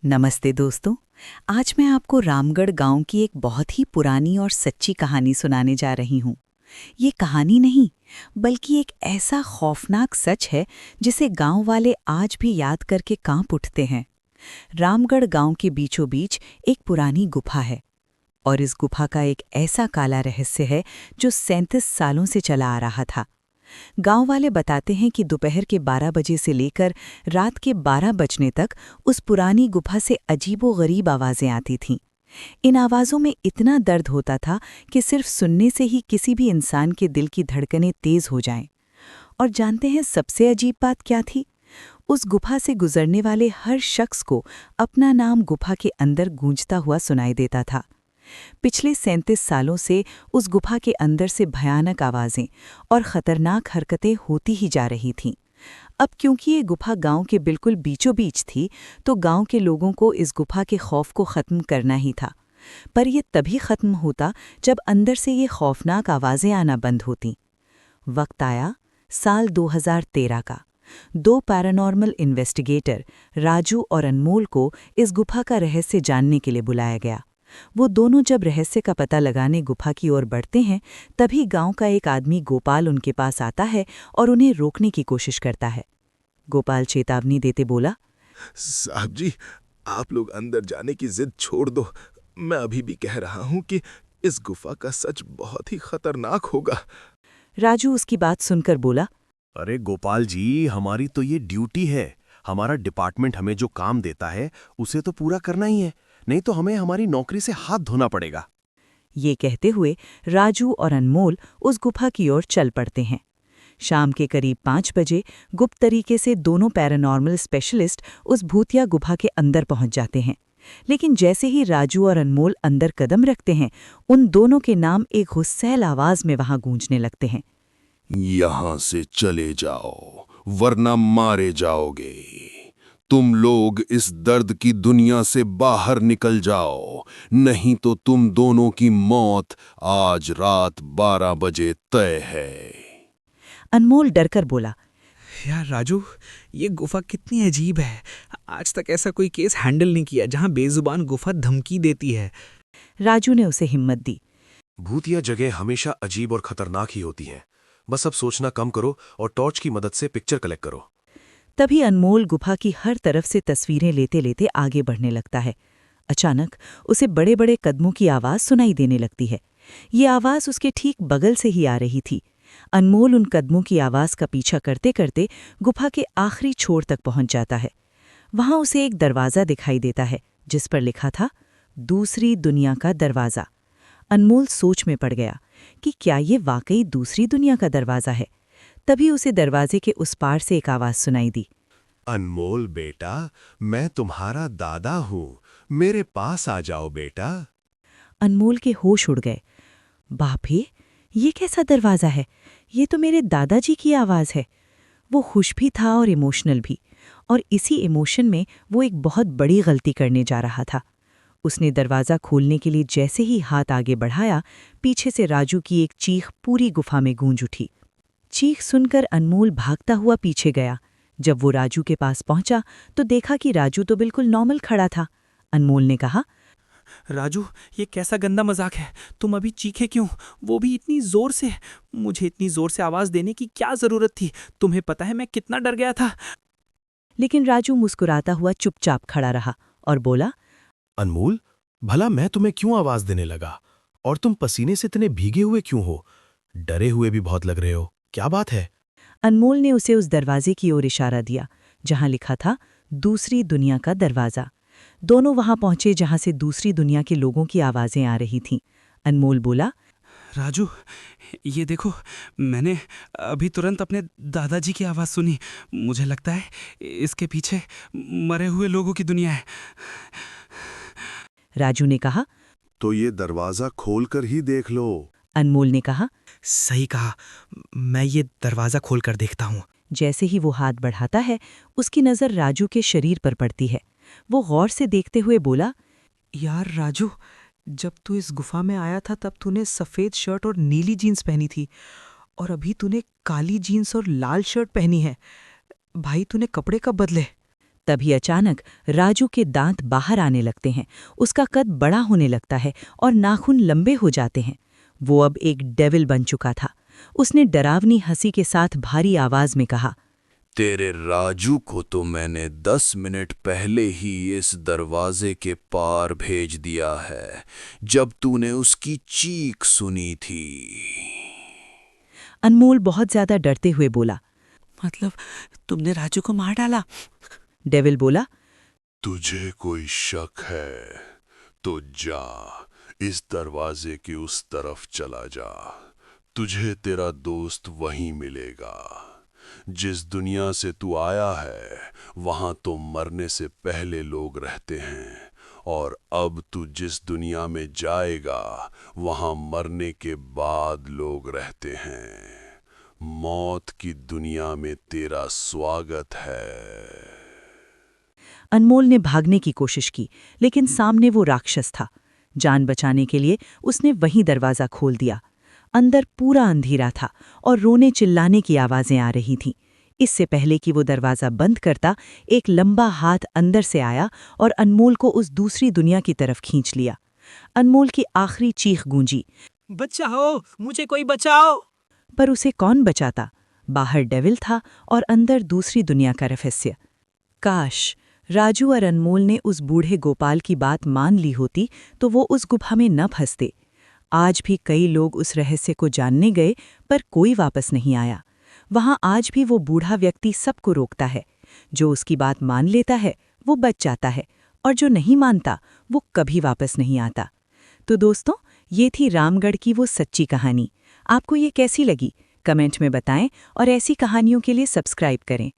नमस्ते दोस्तों। आज मैं आपको रामगढ़ गांव की एक बहुत ही पुरानी और सच्ची कहानी सुनाने जा रही हूं। ये कहानी नहीं, बल्कि एक ऐसा खौफनाक सच है जिसे गांव वाले आज भी याद करके कांप उठते हैं। रामगढ़ गांव के बीचों बीच एक पुरानी गुफा है और इस गुफा का एक ऐसा काला रहस्य है जो 37 सालों से चला आ रहा था। गांव वाले बताते हैं कि दोपहर के 12 बजे से लेकर रात के 12 बजने तक उस पुरानी गुफा से अजीबोगरीब आवाजें आती थीं। इन आवाजों में इतना दर्द होता था कि सिर्फ सुनने से ही किसी भी इंसान के दिल की धड़कनें तेज हो जाएं। और जानते हैं सबसे अजीब बात क्या थी? उस गुफा से गुजरने वाले हर शख्स को अपना नाम गुफा के अंदर गूंजता हुआ सुनाई देता था। पिछले 37 सालों से उस गुफा के अंदर से भयानक आवाजें और खतरनाक हरकतें होती ही जा रही थीं। अब क्योंकि ये गुफा गांव के बिल्कुल बीचों बीच थी, तो गांव के लोगों को इस गुफा के खौफ को खत्म करना ही था। पर यह तभी खत्म होता जब अंदर से ये खौफनाक आवाजें आना बंद होतीं। वक्त आया साल 2013 का। 2 पैरानॉर्मल इन्वेस्टिगेटर राजू और अनमोल को इस गुफा का रहस्य जानने के लिए बुलाया गया। वो दोनों जब रहस्य का पता लगाने गुफा की ओर बढ़ते हैं, तभी गांव का एक आदमी गोपाल उनके पास आता है और उन्हें रोकने की कोशिश करता है। गोपाल चेतावनी देते बोला, साहब जी, आप लोग अंदर जाने की जिद छोड़ दो। मैं अभी भी कह रहा हूं कि इस गुफा का सच बहुत ही खतरनाक होगा। राजू उसकी बात सुनकर बोला, अरे गोपाल जी, हमारी तो ये ड्यूटी है। हमारा डिपार्टमेंट हमें जो काम देता है उसे तो पूरा करना ही है, नहीं तो हमें हमारी नौकरी से हाथ धोना पड़ेगा। ये कहते हुए राजू और अनमोल उस गुफा की ओर चल पड़ते हैं। शाम के करीब 5 बजे गुप्त तरीके से दोनों पैरानॉर्मल स्पेशलिस्ट उस भूतिया गुफा के अंदर पहुंच जाते हैं। लेकिन जैसे ही राजू और अनमोल अंदर कदम रखते हैं, उन दोनों के नाम एक गुस्सैल आवाज में वहां गूंजने लगते हैं। यहां से चले जाओ, वरना मारे जाओगे। तुम लोग इस दर्द की दुनिया से बाहर निकल जाओ, नहीं तो तुम दोनों की मौत आज रात 12 बजे तय है। अनमोल डरकर बोला, यार राजू, ये गुफा कितनी अजीब है। आज तक ऐसा कोई केस हैंडल नहीं किया जहां बेजुबान गुफा धमकी देती है। राजू ने उसे हिम्मत दी। भूतिया जगह हमेशा अजीब और खतरनाक ही होती हैं। बस अब सोचना कम करो और टॉर्च की मदद से पिक्चर कलेक्ट करो। तभी अनमोल गुफा की हर तरफ से तस्वीरें लेते लेते आगे बढ़ने लगता है। अचानक उसे बड़े बड़े कदमों की आवाज सुनाई देने लगती है। ये आवाज उसके ठीक बगल से ही आ रही थी। अनमोल उन कदमों की आवाज का पीछा करते करते गुफा के आखिरी छोर तक पहुंच जाता है। वहां उसे एक दरवाज़ा दिखाई देता है जिस पर लिखा था, दूसरी दुनिया का दरवाज़ा। अनमोल सोच में पड़ गया कि क्या ये वाकई दूसरी दुनिया का दरवाज़ा है। तभी उसे दरवाजे के उस पार से एक आवाज सुनाई दी, अनमोल बेटा, मैं तुम्हारा दादा हूँ, मेरे पास आ जाओ बेटा। अनमोल के होश उड़ गए। बाप रे, ये कैसा दरवाज़ा है? ये तो मेरे दादाजी की आवाज़ है। वो खुश भी था और इमोशनल भी, और इसी इमोशन में वो एक बहुत बड़ी गलती करने जा रहा था। उसने दरवाज़ा खोलने के लिए जैसे ही हाथ आगे बढ़ाया, पीछे से राजू की एक चीख पूरी गुफा में गूंज उठी। चीख सुनकर अनमोल भागता हुआ पीछे गया। जब वो राजू के पास पहुंचा तो देखा कि राजू तो बिल्कुल नॉर्मल खड़ा था। अनमोल ने कहा, राजू, ये कैसा गंदा मजाक है? तुम अभी चीखे क्यों, वो भी इतनी जोर से? मुझे इतनी जोर से आवाज देने की क्या जरूरत थी? तुम्हें पता है मैं कितना डर गया था। लेकिन राजू मुस्कुराता हुआ चुपचाप खड़ा रहा और बोला, अनमोल, भला मैं तुम्हें क्यों आवाज देने लगा? और तुम पसीने से इतने भीगे हुए क्यों हो? डरे हुए भी बहुत लग रहे हो, क्या बात है? अनमोल ने उसे उस दरवाजे की ओर इशारा दिया जहां लिखा था, दूसरी दुनिया का दरवाज़ा। दोनों वहां पहुंचे जहां से दूसरी दुनिया के लोगों की आवाजें आ रही थीं। अनमोल बोला, राजू, ये देखो, मैंने अभी तुरंत अपने दादाजी की आवाज़ सुनी। मुझे लगता है इसके पीछे मरे हुए लोगों की दुनिया है। राजू ने कहा। तो ये दरवाजा खोलकर ही देख लो। अनमोल ने कहा। सही कहा, मैं ये दरवाज़ा खोल कर देखता हूँ। जैसे ही वो हाथ बढ़ाता है, उसकी नज़र राजू के शरीर पर पड़ती है। वो गौर से देखते हुए बोला, यार राजू, जब तू इस गुफा में आया था तब तूने सफ़ेद शर्ट और नीली जीन्स पहनी थी, और अभी तूने काली जीन्स और लाल शर्ट पहनी है। भाई, तूने कपड़े कब बदले? तभी अचानक राजू के दांत बाहर आने लगते हैं, उसका कद बड़ा होने लगता है और नाखून लंबे हो जाते हैं। वो अब एक डेविल बन चुका था। उसने डरावनी हंसी के साथ भारी आवाज में कहा, तेरे राजू को तो मैंने 10 मिनट पहले ही इस दरवाजे के पार भेज दिया है, जब तूने उसकी चीख सुनी थी। अनमोल बहुत ज्यादा डरते हुए बोला। मतलब तुमने राजू को मार डाला? डेविल बोला, तुझे कोई शक है तो जा, इस दरवाजे की उस तरफ चला जा। तुझे तेरा दोस्त वहीं मिलेगा। जिस दुनिया से तू आया है वहां तो मरने से पहले लोग रहते हैं, और अब तू जिस दुनिया में जाएगा वहां मरने के बाद लोग रहते हैं। मौत की दुनिया में तेरा स्वागत है। अनमोल ने भागने की कोशिश की, लेकिन सामने वो राक्षस था। जान बचाने के लिए उसने वहीं दरवाजा खोल दिया। अंदर पूरा अंधेरा था और रोने चिल्लाने की आवाजें आ रही थीं। इससे पहले कि वो दरवाजा बंद करता, एक लंबा हाथ अंदर से आया और अनमोल को उस दूसरी दुनिया की तरफ खींच लिया। अनमोल की आखिरी चीख गूंजी, बचाओ, मुझे कोई बचाओ। पर उसे कौन बचाता? बाहर डेविल था और अंदर दूसरी दुनिया का रहस्य। काश राजू और अनमोल ने उस बूढ़े गोपाल की बात मान ली होती तो वो उस गुफा में न फंसते। आज भी कई लोग उस रहस्य को जानने गए, पर कोई वापस नहीं आया। वहां आज भी वो बूढ़ा व्यक्ति सबको रोकता है। जो उसकी बात मान लेता है वो बच जाता है, और जो नहीं मानता वो कभी वापस नहीं आता। तो दोस्तों, ये थी रामगढ़ की वो सच्ची कहानी। आपको ये कैसी लगी? कमेंट में बताएं और ऐसी कहानियों के लिए सब्सक्राइब करें।